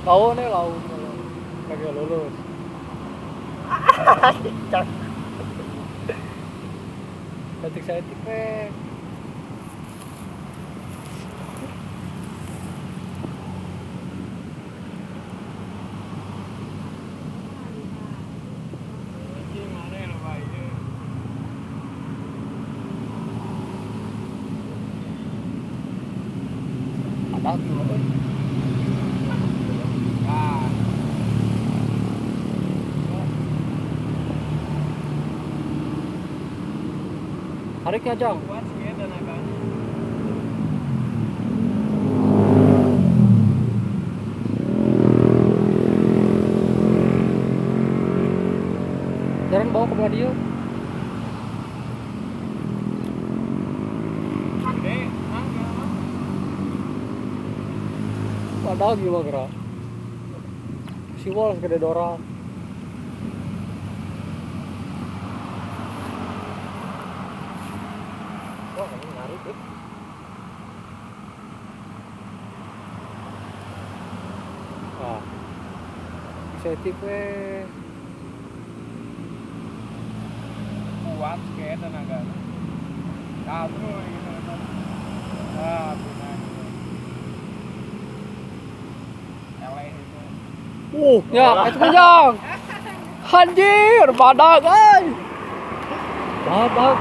Tahu nih laut lagi lulus. Cak. Detik saya tipek. Ada tuh. Tariknya Jang. Jangan bawa ke bawah dia. Ada gimana gerak? Si Wol gede Dora. Wah, ini ngaruh deh. Ah. Saya tipe kuat kayak tenaga kamu gitu ah benar itu ya, itu Jang. Anjir, badak, guys. Badak.